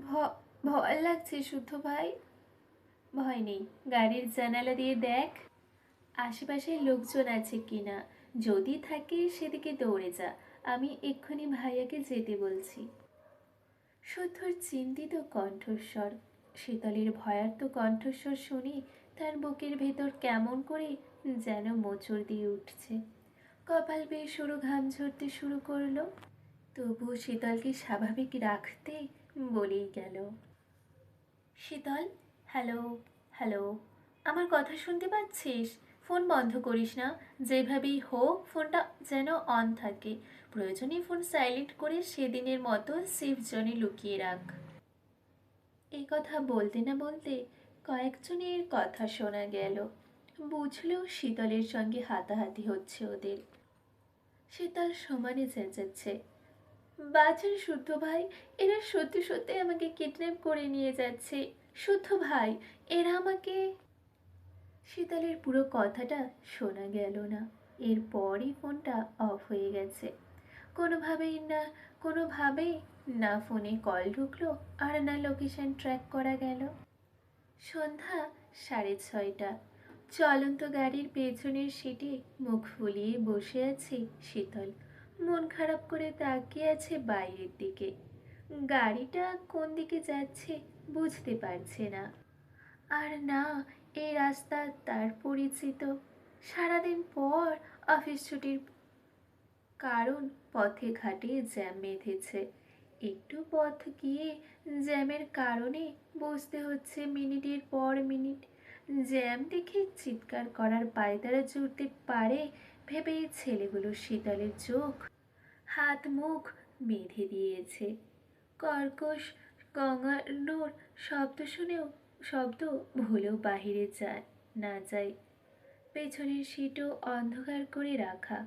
ভয় লাগছে শুদ্ধ ভাই। ভয় নেই, গাড়ির জানালা দিয়ে দেখ আশেপাশে লোকজন আছে কিনা। যদি থাকে সেদিকে দৌড়ে যা। আমি এক্ষুনি ভাইয়াকে যেতে বলছি। শুদ্ধর চিন্তিত কণ্ঠস্বর, শীতলের ভয়ার্ত কণ্ঠস্বর শুনে তার বুকের ভেতর কেমন করে যেন মোচড় দিয়ে উঠছে। কপাল বেয়ে সরু ঘাম ঝরতে শুরু করলো। তবু শীতলকে স্বাভাবিক রাখতে বলেই গেল, শীতল, হ্যালো, হ্যালো, আমার কথা শুনতে পাচ্ছিস? ফোন বন্ধ করিস না। যেভাবেই হোক ফোনটা যেন অন থাকে। প্রয়োজনে ফোন সাইলেন্ট করে সেদিনের মতো সেফ জোনে লুকিয়ে রাখ। এই কথা বলতে না বলতে কয়েকজনের কথা শোনা গেল। বুঝলেও শীতলের সঙ্গে হাতাহাতি হচ্ছে ওদের। শীতল সমানে চেঁচাচ্ছে, বাঁচান শুদ্ধ ভাই, এরা সত্যি সত্যি আমাকে কিডন্যাপ করে নিয়ে যাচ্ছে। শুদ্ধ ভাই, এরা আমাকে। শীতলের পুরো কথাটা শোনা গেল না। এরপরই ফোনটা অফ হয়ে গেছে। কোনোভাবেই না ফোনে কল ঢুকলো, আর না লোকেশন ট্র্যাক করা গেল। সন্ধ্যা 6:30। চলন্ত গাড়ির পেছনের সিটে মুখ ফুলিয়ে বসে আছে শীতল। মন খারাপ করে তাকিয়ে আছে বাইরের দিকে। গাড়িটা কোন দিকে যাচ্ছে বুঝতে পারছে না। আর না, এই রাস্তা তার পরিচিত। সারাদিন পর অফিস ছুটির কারণ পথে ঘাটে জ্যাম বেঁধেছে। একটু পথ গিয়ে জ্যামের কারণে বসতে হচ্ছে মিনিটের পর মিনিট। জ্যাম দেখে চিৎকার করার পায়তারা জুড়তে পারে ভেবে ছেলেগুলো শীতলের চোখ হাত মুখ বেঁধে দিয়েছে। কর্কশ গঙ্গানোর শব্দ ভুলেও বাহিরে যায় না যায়। পেছনের সিটও অন্ধকার করে রাখা।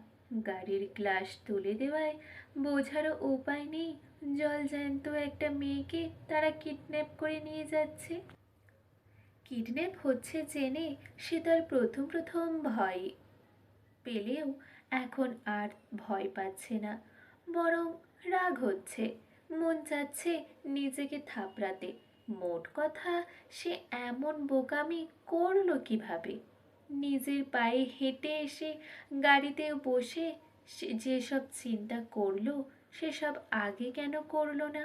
গাড়ির গ্লাস তুলে দেওয়ায় বোঝারও উপায় নেই জলজ্যান্ত একটা মেয়েকে তারা কিডন্যাপ করে নিয়ে যাচ্ছে। কিডন্যাপ হচ্ছে জেনে শীতল প্রথম প্রথম ভয় পেলেও এখন আর ভয় পাচ্ছে না, বরং রাগ হচ্ছে। মন চাচ্ছে নিজেকে থাপড়াতে। মোট কথা, সে এমন বোকামি করলো কিভাবে? নিজের পায়ে হেঁটে এসে গাড়িতে বসে সে যেসব চিন্তা করলো সেসব আগে কেন করলো না?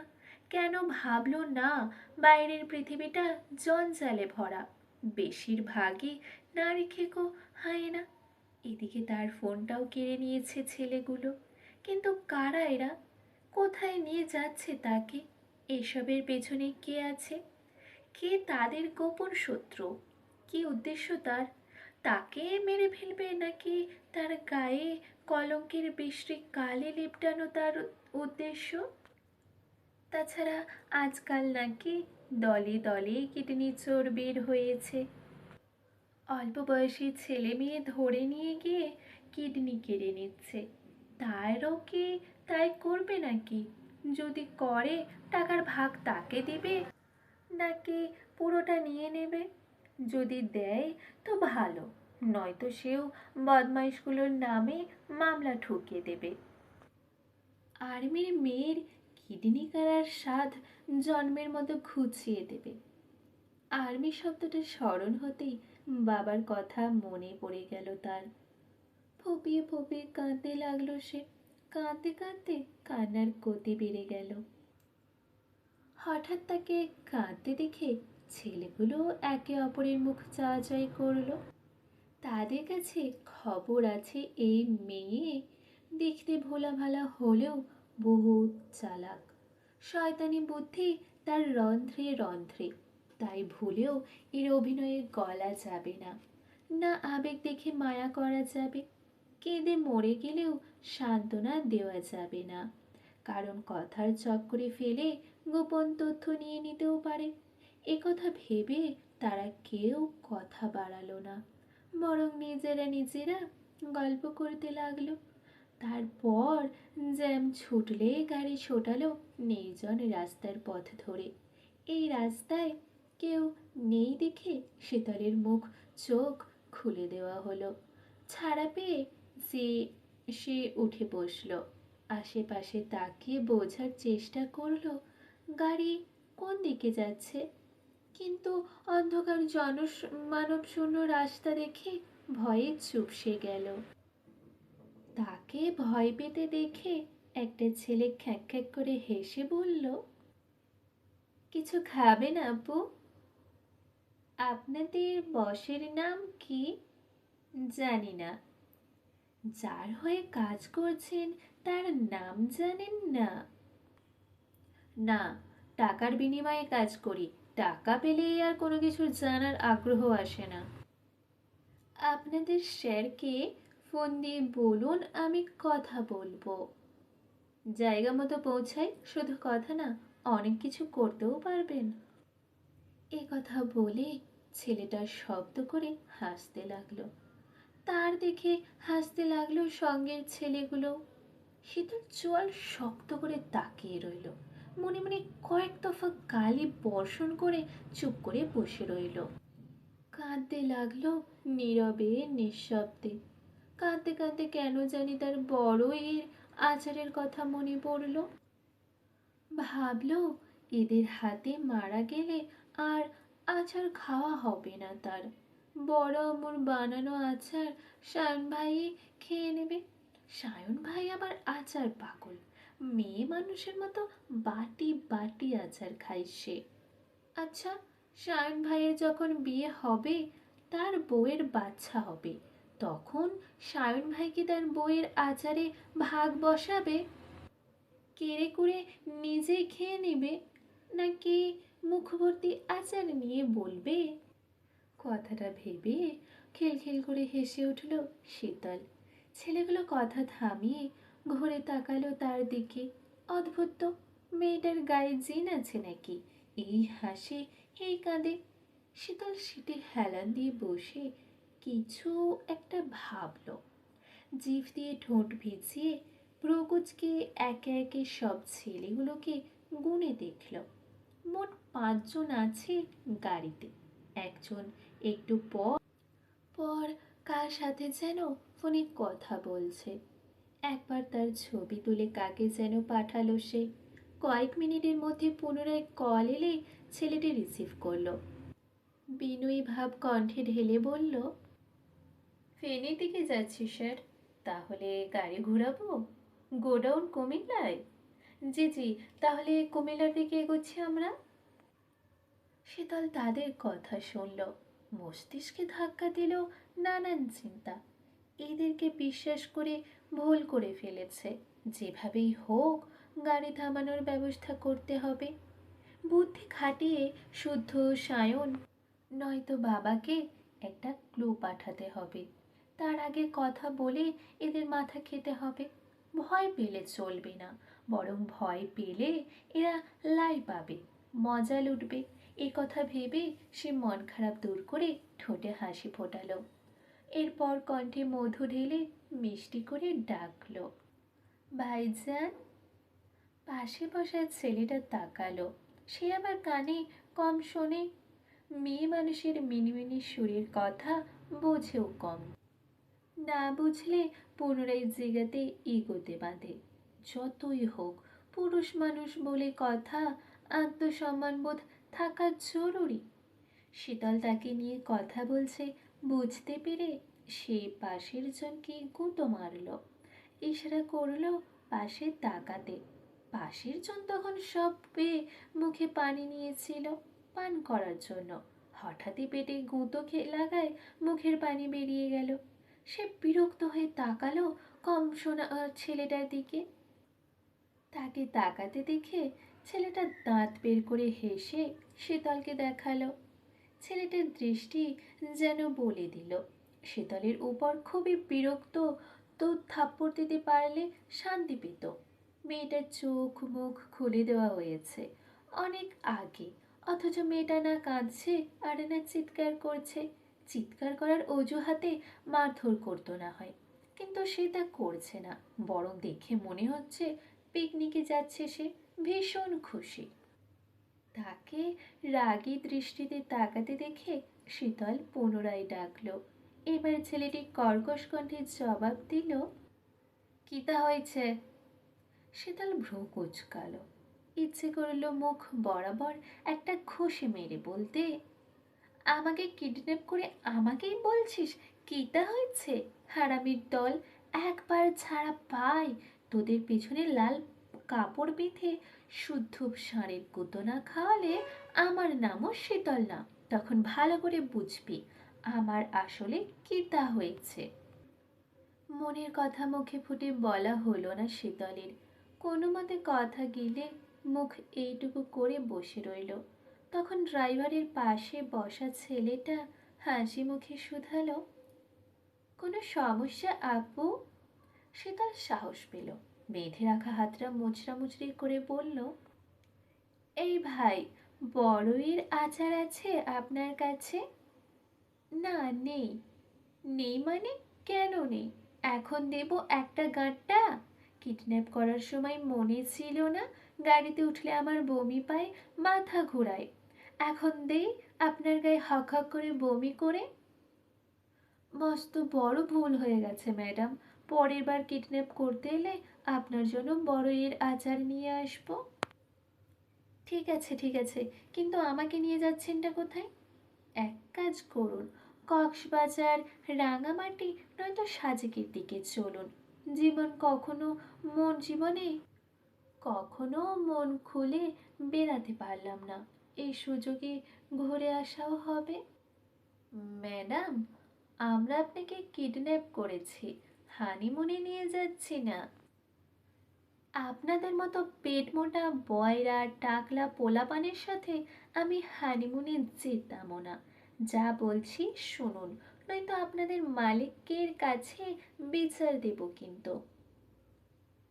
কেন ভাবলো না বাইরের পৃথিবীটা জঞ্জালে ভরা, বেশিরভাগই নারী খেকো হায়না। এদিকে তার ফোনটাও কেড়ে নিয়েছে ছেলেগুলো। কিন্তু কারা এরা? কোথায় নিয়ে যাচ্ছে তাকে? এসবের পেছনে কে আছে? কে তাদের গোপন শত্রু? কি উদ্দেশ্য তার? তাকে মেরে ফেলবে নাকি তার গায়ে কলঙ্কের বৃষ্টি কালি লেপটানো তার উদ্দেশ্য? তাছাড়া আজকাল নাকি দলে দলে কিডনি চোর বের হয়েছে। অল্প বয়সী ছেলে মেয়ে ধরে নিয়ে গিয়ে কিডনি কেড়ে নিচ্ছে। তারও কি তাই করবে নাকি? যদি করে, টাকার ভাগ তাকে দিবে নাকি পুরোটা নিয়ে নেবে? যদি দেয় তো ভালো, নয়তো সেও বদমাইশগুলোর নামে মামলা ঠুকিয়ে দেবে। আর্মির মেয়ের কিডনি কাড়ার স্বাদ জন্মের মতো ঘুচিয়ে দেবে। আর্মি শব্দটা স্মরণ হতেই বাবার কথা মনে পড়ে গেল তার। ফুপিয়ে ফুপিয়ে কাঁদতে লাগলো সে। কাঁদতে কাঁদতে কান্নার গতি বেড়ে গেল। হঠাৎ তাকে কাঁদতে দেখে ছেলেগুলো একে অপরের মুখ চাওয়াচাই করলো। তাদের কাছে খবর আছে এই মেয়ে দেখতে ভোলা ভালা হলেও বহুত চালাক। শয়তানি বুদ্ধি তার রন্ধ্রে রন্ধ্রে। তাই ভুলেও এর অভিনয়ে গলা যাবে না। না আবেগ দেখে মায়া করা যাবে, কেঁদে মরে গেলেও সান্ত্বনা দেওয়া যাবে না। কারণ কথার চক্করে ফেলে গোপন তথ্য নিয়ে নিতেও পারে। একথা ভেবে তারা কেউ কথা বাড়ালো না, বরং নিজেরা নিজেরা গল্প করতে লাগলো। তারপর জ্যাম ছুটলে গাড়ি ছোটালো নির্জন রাস্তার পথ ধরে। এই রাস্তায় কেউ নেই দেখে শীতলের মুখ চোখ খুলে দেওয়া হলো। ছাড়া পেয়ে যে সে উঠে বসলো। আশেপাশে তাকিয়ে বোঝার চেষ্টা করলো গাড়ি কোন দিকে যাচ্ছে, কিন্তু অন্ধকার মানবশূন্য রাস্তা দেখে ভয়ে চুপসে গেল। তাকে ভয় পেতে দেখে একটা ছেলে খ্যাঁক খ্যাঁক করে হেসে বলল, কিছু খাবে না আপু? আপনাদের বসের নাম কি? জানি না। যার হয়ে কাজ করছেন তার নাম জানেন না? না, টাকার বিনিময়ে কাজ করি, টাকা পেলেই আর কোনো কিছু জানার আগ্রহ আসে না। আপনাদের স্যারকে ফোন দিয়ে বলুন আমি কথা বলবো। জায়গা মতো পৌঁছাই, শুধু কথা না, অনেক কিছু করতেও পারবেন। এ কথা বলে ছেলেটা শব্দ করে হাসতে লাগলো। তার দেখে হাসতে লাগলো সঙ্গের ছেলেগুলো। শীতল চোয়াল শক্ত করে তাকিয়ে রইল, মনে মনে কয়েক দফা গালি বর্ষণ করে চুপ করে বসে রইল। কাঁদতে লাগলো নীরবে নিঃশব্দে। কাঁদতে কাঁদতে কেন জানি তার বড় এর আচারের কথা মনে পড়ল। ভাবলো এদের হাতে মারা গেলে আর আচার খাওয়া হবে না তার। বড় আম্মুর বানানো আচার সায়ন ভাই খেয়ে নেবে। সায়ন ভাই আবার আচার পাগল, মেয়ে মানুষের মতো বাটি বাটি আচার খায় সে। আচ্ছা, সায়ন ভাইয়ের যখন বিয়ে হবে, তার বউয়ের বাচ্চা হবে, তখন সায়ন ভাই কি তার বউয়ের আচারে ভাগ বসাবে? কেড়ে কুড়ে নিজে খেয়ে নেবে, নাকি মুখভর্তি আচার নিয়ে বলবে? কথাটা ভেবে খিলখিল করে হেসে উঠল শীতল। ছেলেগুলো কথা থামিয়ে ঘুরে তাকালো তার দিকে। অদ্ভুত তো, মেয়েটার গায়ে জিন আছে নাকি? এই হাসে, এই কাঁদে। শীতল সিটে হেলান দিয়ে বসে কিছু একটা ভাবল। জিভ দিয়ে ঠোঁট ভিজিয়ে ভ্রুকুচকে একে একে সব ছেলেগুলোকে গুনে দেখল। মোট 5 জন আছে গাড়িতে। একজন একটু পর পর কার সাথে যেন ফোনে কথা বলছে। একবার তার ছবি তুলে কাকে যেন পাঠালো সে। কয়েক মিনিটের মধ্যে পুনরায় কল এলে ছেলেটি রিসিভ করলো। বিনয়ী ভাব কণ্ঠে ঢেলে বলল, ফেনীর দিকে যাচ্ছি স্যার, তাহলে গাড়ি ঘোরাবো? গোডাউন কুমিল্লায়? জি জি, তাহলে কুমিল্লার দিকে এগোচ্ছি আমরা। শীতল তাদের কথা শুনল, মস্তিষ্কে ধাক্কা দিল নানান চিন্তা। এদেরকে বিশ্বাস করে ভুল করে ফেলেছে, যেভাবেই হোক গাড়ি থামানোর ব্যবস্থা করতে হবে। বুদ্ধি খাটিয়ে শুদ্ধ সায়ন নয়তো বাবাকে একটা ক্লু পাঠাতে হবে। তার আগে কথা বলে এদের মাথা খেতে হবে। ভয় পেলে চলবে না, বরং ভয় পেলে এরা লাই পাবে, মজা লুটবে। এ কথা ভেবে সে মন খারাপ দূর করে ঠোঁটে হাসি ফোটালো। এরপর কণ্ঠে মধু ঢেলে মিষ্টি করে ডাকলো, ভাইজান। পাশে বসা ছেলেটা তাকালো। সে আবার কানে কম শোনে, মেয়ে মানুষের মিনিমিনি সুরের কথা বোঝেও কম। না বুঝলে পুনরায় জিগাতে ইগোতে বাঁধে। যতই হোক পুরুষ মানুষ বলে কথা, আত্মসম্মানবোধ থাকা জরুরি। শীতল তাকে নিয়ে কথা বলছে বুঝতে পেরে সে পাশের জনকে গুঁতো মারল। ইশারা করলো পাশে তাকাতে। পাশের জন তখন সব পেয়ে মুখে পানি নিয়েছিল পান করার জন্য। হঠাৎই পেটে গুঁতো লাগায় মুখের পানি বেরিয়ে গেল। সে বিরক্ত হয়ে তাকালো কম শোনা ছেলেটার দিকে। তাকে তাকাতে দেখে ছেলেটা দাঁত বের করে হেসে শীতলকে দেখালো। ছেলেটার দৃষ্টি যেন বলে দিল শীতলের উপর খুবই বিরক্ত, তো থাপ্পড় দিতে পারলে শান্তি পেত। মেয়েটার চোখ মুখ খুলে দেওয়া হয়েছে অনেক আগে, অথচ মেয়েটা না কাঁদছে আর না চিৎকার করছে। চিৎকার করার অজুহাতে মারধর করতো না হয়, কিন্তু সে তা করছে না, বরং দেখে মনে হচ্ছে পিকনিকে যাচ্ছে সে, ভীষণ খুশি। তাকে রাগী দৃষ্টিতে তাকাতে দেখে শীতল পুনরায় ডাকল। এবার ছেলেটি কর্কশ কণ্ঠে জবাব দিল, কিতা হয়েছে? শীতল ভ্রু কুচকাল। ইচ্ছে করলো মুখ বরাবর একটা ঘুষি মেরে বলতে, আমাকে কিডন্যাপ করে আমাকেই বলছিস কিটা হয়েছে? হারামির দল, একবার ছাড়া পাই তোদের পিছনে লাল কাপড় বেঁধে শুদ্ধ ষাঁড়ের গুঁতো না খাওয়ালে আমার নামও শীতল না। তখন ভালো করে বুঝবি আমার আসলে কিটা হয়েছে। মনের কথা মুখে ফুটে বলা হলো না শীতলের। কোনো মতে কথা গিলে মুখ এইটুকু করে বসে রইল। তখন ড্রাইভারের পাশে বসা ছেলেটা হাসি মুখে শুধালো, কোনো সমস্যা আপু? শীতল সাহস পেল, বেঁধে রাখা হাতটা মুচড়ামুচড়ি করে বলল, এই ভাই, বড়ইয়ের আচার আছে আপনার কাছে? না, নেই। নেই মানে? কেন নেই? এখন দেব একটা গাঁটটা? কিডন্যাপ করার সময় মনে ছিল না গাড়িতে উঠলে আমার বমি পায়, মাথা ঘোরায়? এখন দেই আপনার গায়ে হক হক করে বমি করে? মস্ত বড় ভুল হয়ে গেছে ম্যাডাম। পরের বার কিডন্যাপ করতে এলে আপনার জন্য বড়ইয়ের আচার নিয়ে আসবো। ঠিক আছে ঠিক আছে, কিন্তু আমাকে নিয়ে যাচ্ছেনটা কোথায়? এক কাজ করুন, কক্সবাজার, রাঙামাটি নয়তো সাজেকের দিকে চলুন। জীবন কখনো জীবনে কখনো মন খুলে বেড়াতে পারলাম না, এই সুযোগে ঘুরে আসাও হবে। ম্যাডাম, আমরা আপনাকে কিডন্যাপ করেছি, হানিমুনে নিয়ে যাচ্ছি না। আপনাদের মতো পেট মোটা বয়রা টাকলা পোলাপানের সাথে আমি হানিমুনে যেতামও না। যা বলছি শুনুন, নয়তো আপনাদের মালিকের কাছে বিচার দেব কিন্তু।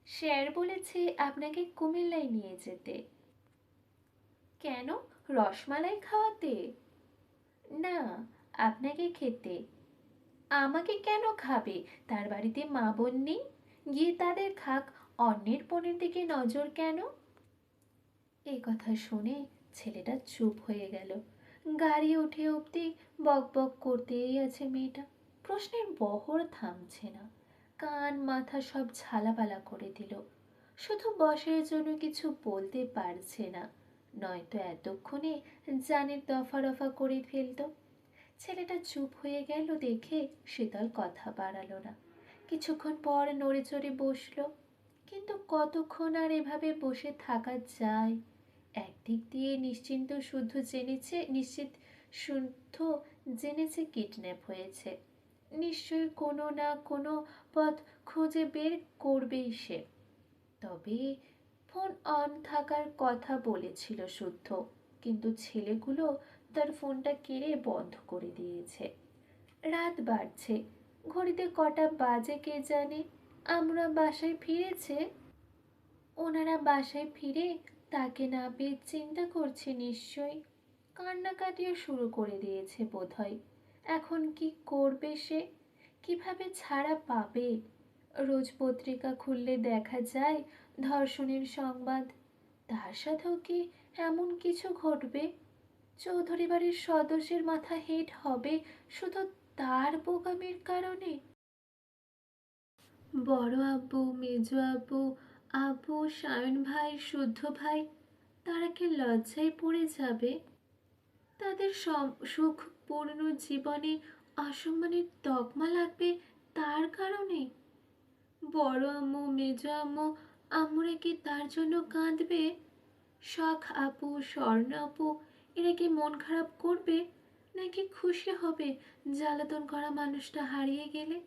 স্যার বলেছে আপনাকে কুমিল্লায় নিয়ে যেতে। কেন? রসমালাই খাওয়াতে? না, আপনাকে খেতে। আমাকে কেন খাবে? তার বাড়িতে মা বোন নেই? গিয়ে তাদের খাক, অন্যের পণের দিকে নজর কেন? এই কথা শুনে ছেলেটা চুপ হয়ে গেল। গাড়ি উঠে অবধি বক বক করতেই আছে মেয়েটা। প্রশ্নের বহর থামছে না। কান মাথা সব ঝালাপালা করে দিল। শুধু বসের জন্য কিছু বলতে পারছে না, নয়তো এতক্ষণে জানের দফা রফা করে ফেলতো। ছেলেটা চুপ হয়ে গেল দেখে শীতল কথা বাড়ালো না। কিছুক্ষণ পর নড়ে চড়ে বসলো। কিন্তু কতক্ষণ আর এভাবে বসে থাকা যায়? একদিক দিয়ে শুদ্ধ জেনেছে কিডন্যাপ হয়েছে, নিশ্চয়ই কোনো না কোনো পথ খুঁজে বের করবেই সে। তবে ফোন অন থাকার কথা বলেছিল শুদ্ধ, কিন্তু ছেলেগুলো তার ফোনটা কেড়ে বন্ধ করে দিয়েছে। রাত বাড়ছে, ঘড়িতে কটা বাজে কে জানে। আমরা বাসায় ফিরেছে, ওনারা বাসায় ফিরে তাকে না পেয়ে চিন্তা করছে নিশ্চয়ই। কান্নাকাটিও শুরু করে দিয়েছে বোধহয়। এখন কি করবে সে? কিভাবে ছাড়া পাবে? রোজ পত্রিকা খুললে দেখা যায় ধর্ষণের সংবাদ। তার সাথেও কি এমন কিছু ঘটবে? চৌধুরী বাড়ির সদস্যের মাথা হেট হবে শুধু তার বোকামির কারণে? বড় আব্বু, মেজো আব্বু, আব্বু, সায়ন ভাই, শুদ্ধ ভাই, তারা কি লজ্জায় পড়ে যাবে? তাদের সুখপূর্ণ জীবনে অসম্মানের তকমা লাগবে তার কারণে? বড় আম্মু, মেজো আম্মু, আম্মুরা কি তার জন্য কাঁদবে? শখ আপু, স্বর্ণ আপু, এরা কি মন খারাপ করবে, নাকি খুশি হবে জ্বালাতন করা মানুষটা হারিয়ে গেলে?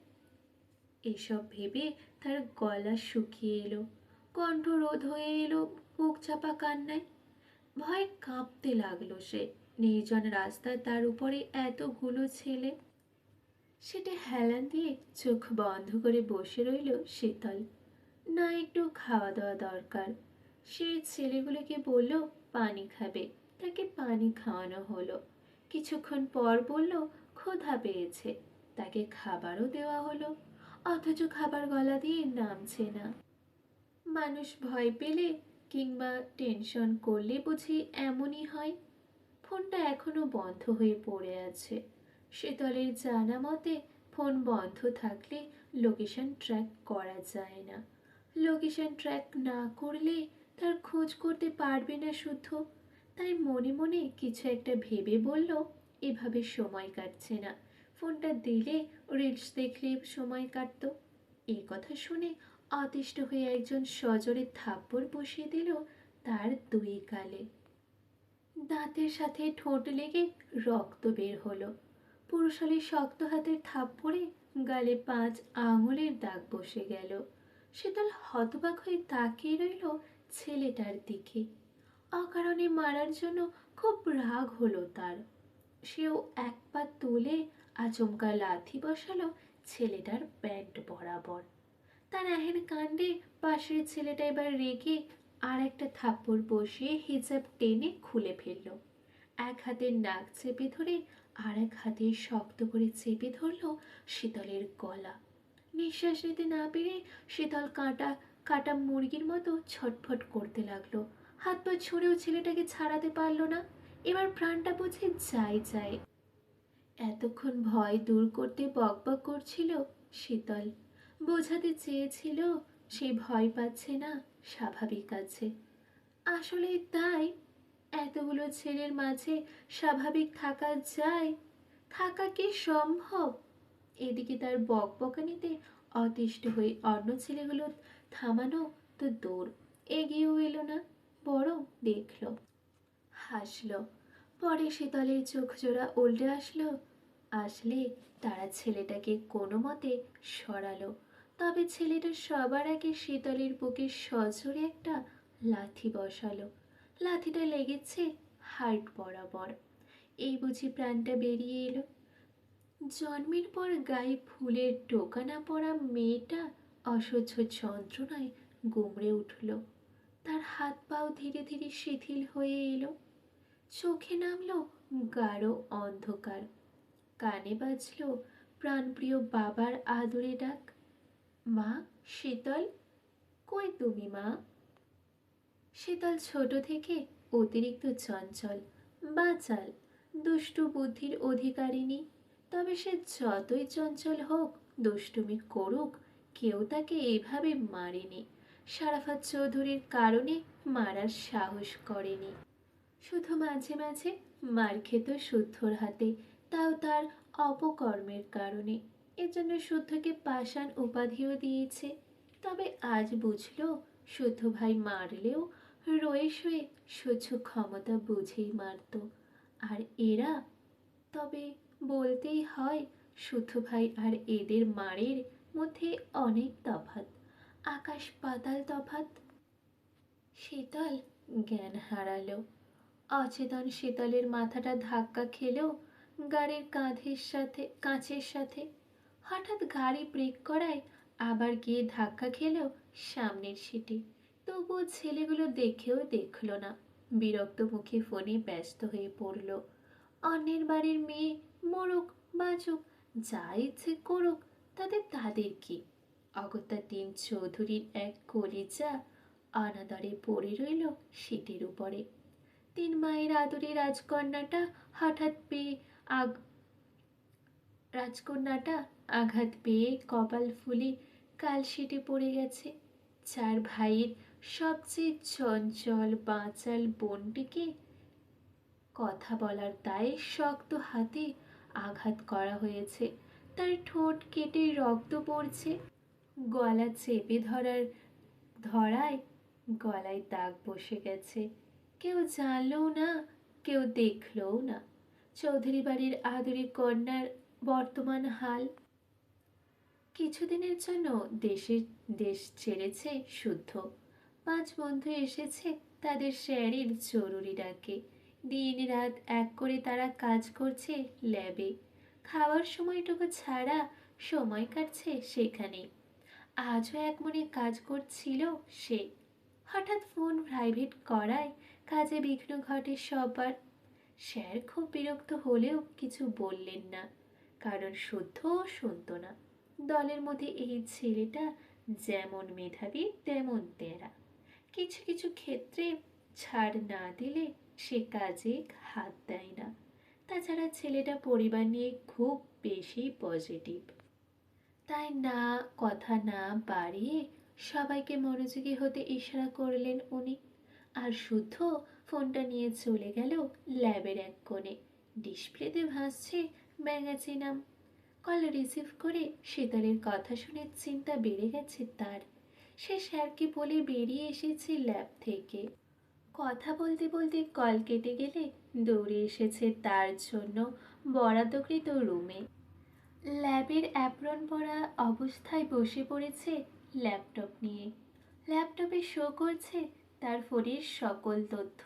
এসব ভেবে তার গলা শুকিয়ে এলো, কণ্ঠ রোধ হয়ে এলো বুক চাপা কান্নায়। ভয়ে কাঁপতে লাগলো সে। নির্জন রাস্তায় তার উপরে এতগুলো ছেলে। সেটা হেলান দিয়ে চোখ বন্ধ করে বসে রইল শীতল। না, একটু খাওয়া দাওয়া দরকার। সে ছেলেগুলোকে বলল পানি খাবে, তাকে পানি খাওয়ানো হলো। কিছুক্ষণ পর বলল ক্ষুধা পেয়েছে, তাকে খাবারও দেওয়া হলো। অথচ খাবার গলা দিয়ে নামছে না। মানুষ ভয় পেলে কিংবা টেনশন করলে বুঝি এমনই হয়। ফোনটা এখনো বন্ধ হয়ে পড়ে আছে। শীতলের জানা মতে ফোন বন্ধ থাকলে লোকেশন ট্র্যাক করা যায় না। লোকেশন ট্র্যাক না করলে তার খোঁজ করতে পারবে না শুদ্ধ। তাই মনে মনে কিছু একটা ভেবে বলল, এভাবে সময় কাটছে না, ফোনটা দিলে রিলস দেখলে সময় কাটতো। এই কথা শুনে অতিষ্ঠ হয়ে একজন সজোরে থাপ্পড় বসিয়ে দিল তার দুই গালে। দাঁতের সাথে ঠোঁট লেগে রক্ত বের হলো। পুরুষালী শক্ত হাতের থাপ্পড়ে গালে 5 আঙুলের দাগ বসে গেল। শীতল হতবাক হয়ে তাকিয়ে রইল ছেলেটার দিকে। অকারণে মারার জন্য খুব রাগ হলো তার। সেও এক পা তুলে আচমকা লাথি বসালো ছেলেটার প্যান্ট বরাবর। তার এহেন কাণ্ডে পাশের ছেলেটা এবার রেগে আর একটা থাপ্পড় বসিয়ে হিজাব টেনে খুলে ফেলল। এক হাতে নাক চেপে ধরে আর এক হাতে শক্ত করে চেপে ধরল শীতলের গলা। নিঃশ্বাস নিতে না পেরে শীতল কাঁটা কাটা মুরগির মতো ছটফট করতে লাগলো। হাত পা ছুঁড়েও ছেলেটাকে ছাড়াতে পারল না। এবার প্রাণটা বুঝে যাই যায়। এতক্ষণ ভয় দূর করতে বকবক করছিল শীতল। বোঝাতে চেয়েছিল সে ভয় পাচ্ছে না, স্বাভাবিক আছে। আসলে তাই। এতগুলো ছেলের মাঝে স্বাভাবিক থাকা যায়? থাকা কি সম্ভব? এদিকে তার বকবকানিতে অতিষ্ঠ হয়ে অন্য ছেলেগুলো থামানো তো দূর, এগিয়েও এলো না, বরং দেখল, হাসল। পরে শীতলের চোখ জোড়া উল্টে আসলো। আসলে তারা ছেলেটাকে কোনো মতে সরালো। তবে ছেলেটা সবার আগে শীতলের বুকে সজোরে একটা লাথি বসালো। লাথিটা লেগেছে হার্ট বরাবর। এই বুঝি প্রাণটা বেরিয়ে এলো। জন্মের পর গায়ে ফুলের টোকা না পড়া মেয়েটা অসহ্য যন্ত্রণায় গুমড়ে উঠল। তার হাত পাও ধীরে ধীরে শিথিল হয়ে এলো। চোখে নামলো গাঢ় অন্ধকার। কানে বাজল প্রাণপ্রিয় বাবার আদরে ডাক, মা, শীতল, কই তুমি মা? শীতল ছোট থেকে অতিরিক্ত চঞ্চল, বাচাল, দুষ্টু বুদ্ধির অধিকারিণী। তবে সে যতই চঞ্চল হোক, দুষ্টুমি করুক, কেউ তাকে এভাবে মারেনি। সারাফাত চৌধুরীর কারণে মারার সাহস করেনি। শুধু মাঝে মাঝে মার খেত শুদ্ধর হাতে, তাও তার অপকর্মের কারণে। এজন্য শুদ্ধকে পাষাণ উপাধিও দিয়েছে। তবে আজ বুঝল শুদ্ধ ভাই মারলেও রয়ে শুয়ে সহ্য ক্ষমতা বুঝেই মারত। আর এরা, তবে বলতেই হয় শুদ্ধ ভাই আর এদের মারের মধ্যে অনেক তফাৎ, আকাশ পাতাল তফাৎ। শীতল জ্ঞান হারালো। অচেতন শীতলের মাথাটা ধাক্কা খেলেও গাড়ির কাঁচের সাথে। হঠাৎ গাড়ি ব্রেক করায় আবার গিয়ে ধাক্কা খেলেও সামনের সিটে। তবুও ছেলেগুলো দেখেও দেখল না। বিরক্ত মুখে ফোনে ব্যস্ত হয়ে পড়ল। অন্যের বাড়ির মেয়ে মরুক বাঁচুক, যা ইচ্ছে করুক, তাদের কি। অগত্যা তিন চৌধুরীর এক কলিজা অনাদরে পড়ে রইল সিটের উপরে। তিন মায়ের আদরে রাজকন্যাটা হঠাৎ পেয়ে রাজকন্যাটা আঘাত পেয়ে কপাল ফুলে কালশিটে পড়ে গেছে। চার ভাইয়ের সবচেয়ে চঞ্চল বাঁচাল বোনটিকে কথা বলার দায়ে শক্ত হাতে আঘাত করা হয়েছে। তার ঠোঁট কেটে রক্ত পড়ছে। গলা চেপে ধরায় গলায় দাগ বসে গেছে। কেউ জানলও না, কেউ দেখলও না। চৌধুরী বাড়ির আদুরি কন্যার বর্তমান হাল। কিছুদিনের জন্য দেশ ছেড়েছে শুদ্ধ। 5 বন্ধু এসেছে তাদের শেয়ারের জরুরি ডাকে। দিন রাত এক করে তারা কাজ করছে ল্যাবে। খাওয়ার সময়টুকু ছাড়া সময় কাটছে সেখানে। আজও এক মনে কাজ করছিল সে। হঠাৎ ফোন প্রাইভেট করায় কাজে বিঘ্ন ঘটে সবার। স্যার খুব বিরক্ত হলেও কিছু বললেন না, কারণ শুদ্ধও শুনত না। দলের মধ্যে এই ছেলেটা যেমন মেধাবী তেমন তেরা। কিছু কিছু ক্ষেত্রে ছাড় না দিলে সে কাজে হাত দেয় না। তাছাড়া ছেলেটা পরিবার নিয়ে খুব বেশি পজিটিভ। তাই কথা না বাড়িয়ে সবাইকে মনোযোগী হতে ইশারা করলেন উনি। আর শুদ্ধ ফোনটা নিয়ে চলে গেল ল্যাবের এক কোণে। ডিসপ্লেতে ভাসছে ম্যাগাজিনাম। কল রিসিভ করে শীতলের কথা শুনে চিন্তা বেড়ে গেছে তার। সে স্যারকে বলে বেরিয়ে এসেছে ল্যাব থেকে। কথা বলতে বলতে কল কেটে গেলে দৌড়ে এসেছে তার জন্য বরাদ্দকৃত রুমে। ল্যাবের অ্যাপ্রন পরা অবস্থায় বসে পড়েছে ল্যাপটপ নিয়ে। ল্যাপটপে শো করছে তার ফোনের সকল তথ্য।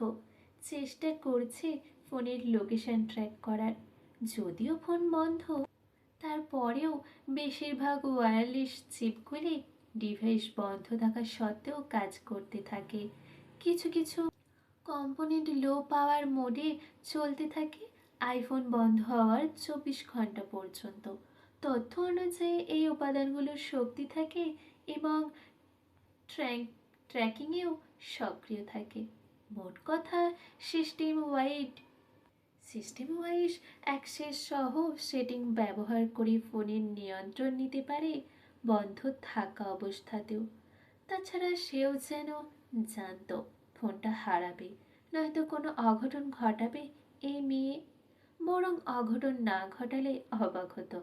চেষ্টা করছে ফোনের লোকেশন ট্র্যাক করার। যদিও ফোন বন্ধ, তারপরেও বেশিরভাগ ওয়্যারলেস চিপগুলি ডিভাইস বন্ধ থাকা সত্ত্বেও কাজ করতে থাকে। কিছু কিছু কম্পোনেন্ট লো পাওয়ার মোডে চলতে থাকে আইফোন বন্ধ হওয়ার 24 ঘন্টা পর্যন্ত। তথ্য অনুযায়ী এই উপাদানগুলোর শক্তি থাকে এবং ট্র্যাকিংয়েও সক্রিয় থাকে। মোট কথা, system wide system wise access সহ সেটিং ব্যবহার করে ফোনের নিয়ন্ত্রণ নিতে পারে বন্ধ থাকা অবস্থাতেও। তাছাড়া সেও যেন জানতো ফোনটা হারাবে, নয়তো কোনো অঘটন ঘটাবে এই মেয়ে। বরং অঘটন না ঘটালে অবাক হতো।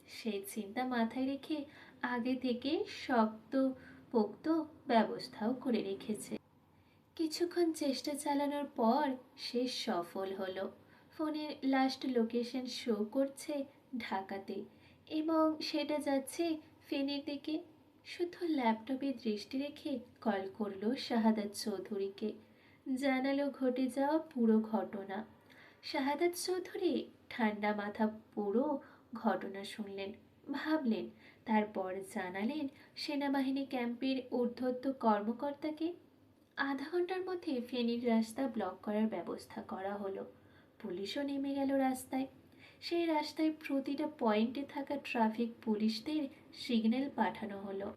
সেই চিন্তা মাথায় রেখে আগে থেকে শক্ত পোক্ত ব্যবস্থাও করে রেখেছে। কিছুক্ষণ চেষ্টা চালানোর পর সে সফল হলো। ফোনের লাস্ট লোকেশন শো করছে ঢাকাতে এবং সেটা যাচ্ছে ফেনীর দিকে। শুধু ল্যাপটপে দৃষ্টি রেখে কল করলো শাহাদাত চৌধুরীকে। জানালো ঘটে যাওয়া পুরো ঘটনা। শাহাদাত চৌধুরী ঠান্ডা মাথা পুরো ঘটনা শুনলেন, ভাবলেন, তারপর জানালেন সেনাবাহিনী ক্যাম্পের ঊর্ধ্বতন কর্মকর্তাকে। আধা ঘন্টার মধ্যে ফেনীর রাস্তা ব্লক করার ব্যবস্থা করা হলো। পুলিশও নেমে গেল রাস্তায়। সেই রাস্তায় প্রতিটা পয়েন্টে থাকা ট্রাফিক পুলিশদের সিগন্যাল পাঠানো হলো।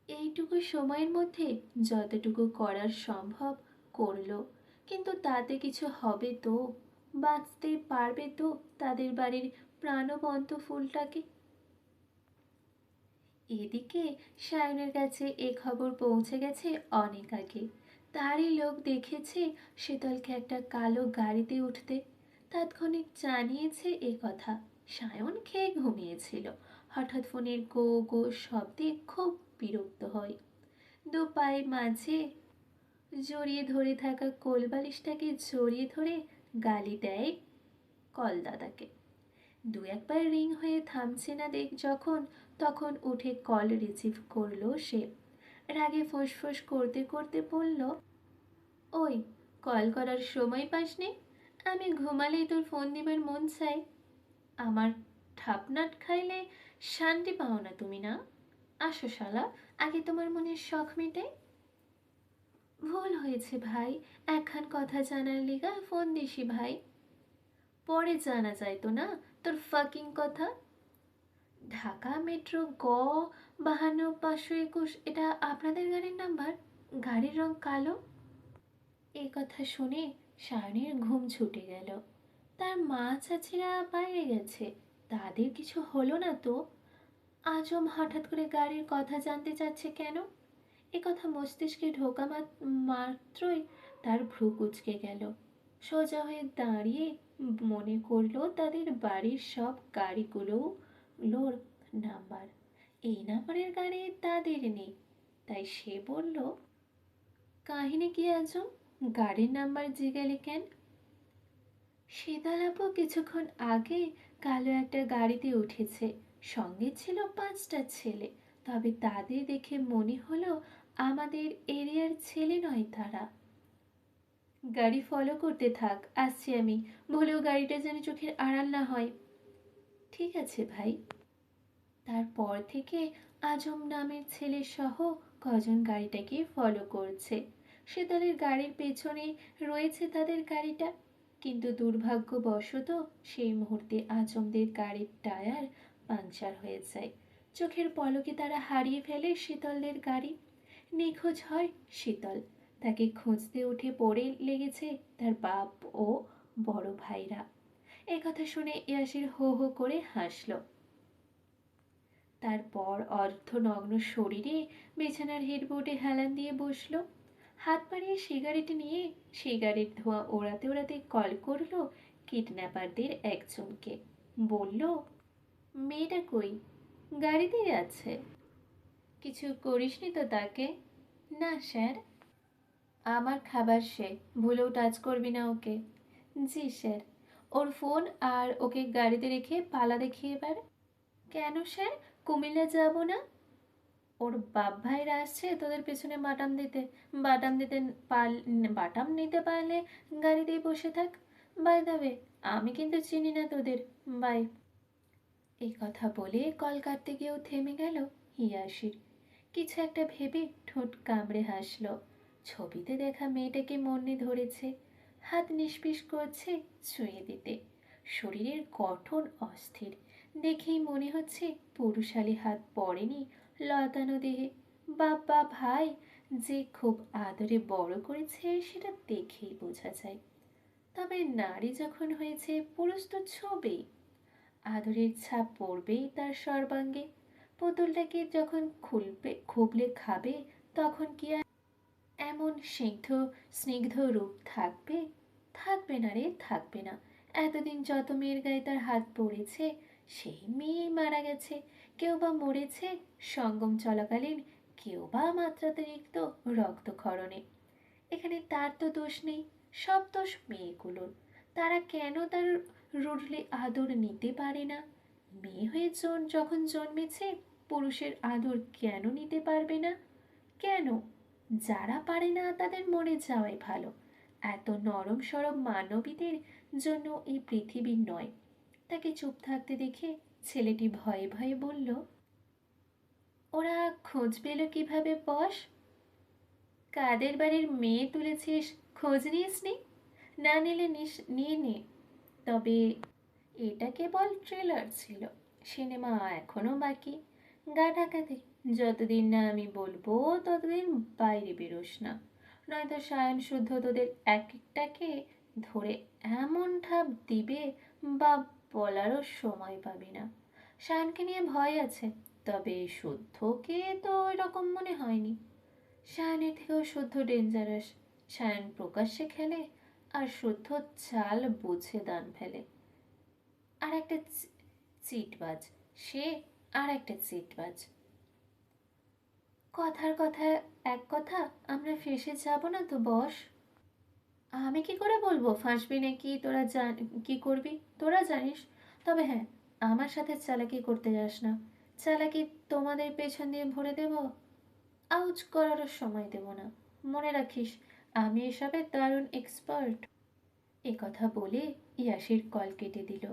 এইটুকু সময়ের মধ্যে যতটুকু করার সম্ভব করলো। কিন্তু তাতে কিছু হবে তো? বাঁচতে পারবে তো তাদের বাড়ির প্রাণবন্ত ফুলটাকে? এদিকে সায়নের কাছে এ খবর পৌঁছে গেছে অনেক আগে। তারই লোক দেখেছে শীতলকে একটা কালো গাড়িতে উঠতে। তাৎক্ষণিক জানিয়েছে এ কথা। সায়ন খেয়ে ঘুমিয়েছিল। হঠাৎ ফোনের গো গো শব্দে খুব বিরক্ত হয়। দু পায়ে মাঝে জড়িয়ে ধরে থাকা কোলবালিশটাকে জড়িয়ে ধরে গালি দেয় কলদাদাকে। দু একবার রিং হয়ে থামছে না যখন, তখন উঠে কল রিসিভ করলো সে। রাগে ফোঁস করতে করতে বলল, ওই, কল করার সময় পাসনি? আমি ঘুমালেই তোর ফোন দিবার মন চাই। আমার ঠাপনাট খাইলে শান্তি পাও না তুমি না? আসো শালা, আগে তোমার মনের শখ মেটাই। ভুল হয়েছে ভাই, একখান কথা জানার লিগা ফোন দিছি ভাই। পরে জানা যাইতো না তোর ফাকিং কথা? ঢাকা মেট্রো 52 521, এটা আপনাদের গাড়ির নাম্বার? গাড়ির রং কালো। এই কথা শুনে সায়নের ঘুম ছুটে গেল। তার মা চাচিরা বাইরে গেছে, তাদের কিছু হলো না তো? আজম হঠাৎ করে গাড়ির কথা জানতে চাচ্ছে কেন? এ কথা মস্তিষ্কে ঢোকা মাত্রই তার ভ্রু কুঁচকে গেল। সোজা হয়ে দাঁড়িয়ে মনে করলো তাদের বাড়ির সব গাড়িগুলোর নাম্বার এই নাম্বারের গাড়ি তাদের নেই। তাই সে বলল, কাহিনী কি আজম, গাড়ির নাম্বার জিজ্ঞালে কেন? শীতল আপু কিছুক্ষণ আগে কালো একটা গাড়িতে উঠেছে। সঙ্গে ছিল 5টা ছেলে। তবে তাদের দেখে মনে হলো আমাদের এরিয়ার ছেলে নয় তারা। গাড়ি ফলো করতে থাক, আসছি আমি। ভুলেও গাড়িটা যেন চোখের আড়াল না হয়। ঠিক আছে ভাই। তারপর থেকে আজম নামের ছেলে সহ কজন গাড়িটাকে ফলো করছে। শীতলের গাড়ির পেছনে রয়েছে তাদের গাড়িটা। কিন্তু দুর্ভাগ্যবশত সেই মুহূর্তে আজমদের গাড়ির টায়ার পাংচার হয়ে যায়। চোখের পলকে তারা হারিয়ে ফেলে শীতলের গাড়ি। নিখোঁজ হয় শীতল। তাকে খুঁজতে উঠে পড়ে লেগেছে তার বাপ ও বড় ভাইরা। একথা শুনে ইয়াসির হো হো করে হাসল। তারপর অর্ধনগ্ন শরীরে বিছানার হেডবোর্ডে হেলান দিয়ে বসল। হাত বাড়িয়ে সিগারেট নিয়ে সিগারেট ধোঁয়া ওড়াতে ওড়াতে কল করলো কিডন্যাপারদের একজনকে। বলল, মেয়েটা কই? গাড়িতেই আছে। কিছু করিসনি তো তাকে? না স্যার। আমার খাবার সে, ভুলেও টাচ করবি না ওকে। জি স্যার। ওর ফোন আর ওকে গাড়িতে রেখে পালা দেখি এবার। কেন স্যার, কুমিল্লা যাব না? ওর বাপ ভাইরা আসছে তোদের পেছনে বাটাম দিতে পার বাটাম নিতে পারলে গাড়িতেই বসে থাক। বাই দাবে, আমি কিন্তু চিনি না তোদের। বাই। এই কথা বলে কল কাটতে গিয়েও থেমে গেল ইয়াসির। কিছু একটা ভেবে ঠোঁট কামড়ে হাসল। ছবিতে দেখা মেয়েটাকে মনে ধরেছে, হাত নিষ্পিস করছে ছুঁয়ে দিতে। শরীরের গঠন অস্থির, দেখেই মনে হচ্ছে পুরুষালী হাত পড়েনি লতানো দেহে। বাবা ভাই যে খুব আদরে বড় করেছে সেটা দেখেই বোঝা যায়। তবে নারী যখন হয়েছে পুরুষ তো ছবি, আদরের ছাপ পড়বেই তার সর্বাঙ্গে। পুতুলটাকে যখন খুবলে খাবে তখন কি আর এমন স্নিগ্ধ স্নিগ্ধ রূপ থাকবে? থাকবে না রে, থাকবে না। এতদিন যত মেয়ের গায়ে তার হাত পড়েছে সেই মেয়েই মারা গেছে, কেউ বা মরেছে সঙ্গম চলাকালীন, কেউ বা মাত্রাতিরিক্ত রক্তক্ষরণে। এখানে তার তো দোষ নেই, সব দোষ মেয়েগুলোর। তারা কেন তার রুডলি আদর নিতে পারে না? মেয়ে হয়ে যখন জন্মেছে পুরুষের আদর কেন নিতে পারবে না? কেন? যারা পারে না তাদের মরে যাওয়াই ভালো। এত নরম সরম মানবীদের জন্য এই পৃথিবী নয়। তাকে চুপ থাকতে দেখে ছেলেটি ভয়ে ভয়ে বলল, ওরা খোঁজ পেল কিভাবে বস? কাদের বাড়ির মেয়ে তুলেছিস, খোঁজ নিসনি? না নিলে নিয়ে নে। তবে এটা কেবল ট্রেলার ছিল, সিনেমা এখনো বাকি। গা ঢাকাতে, যতদিন না আমি বলবো ততদিন বাইরে বেরোস না, নয়তো সায়ন শুদ্ধ তোদের এক একটাকে ধরে এমন ঠাপ দিবে বা বলারও সময় পাবি না। সায়নকে নিয়ে ভয় আছে, তবে শুদ্ধকে তো এরকম মনে হয়নি। সায়নের থেকেও শুদ্ধ ডেঞ্জারাস। সায়ন প্রকাশ্যে খেলে আর শুদ্ধ চাল বুঝে দান ফেলে। আর একটা চিটবাজ, সে আর একটা চিটবাজ। কথার কথা এক কথা, আমরা ফেঁসে যাব না তো বস? আমি কি করে বলবো ফাঁসবি নাকি তোরা কি করবি তোরা জানিস। তবে হ্যাঁ, আমার সাথে চালাকি করতে যাস না। চালাকি তোমাদের পেছন দিয়ে ভরে দেব, আউচ করারও সময় দেব না। মনে রাখিস, আমি এসবে দারুণ এক্সপার্ট। এ কথা বলে ইয়াসির কল কেটে দিল।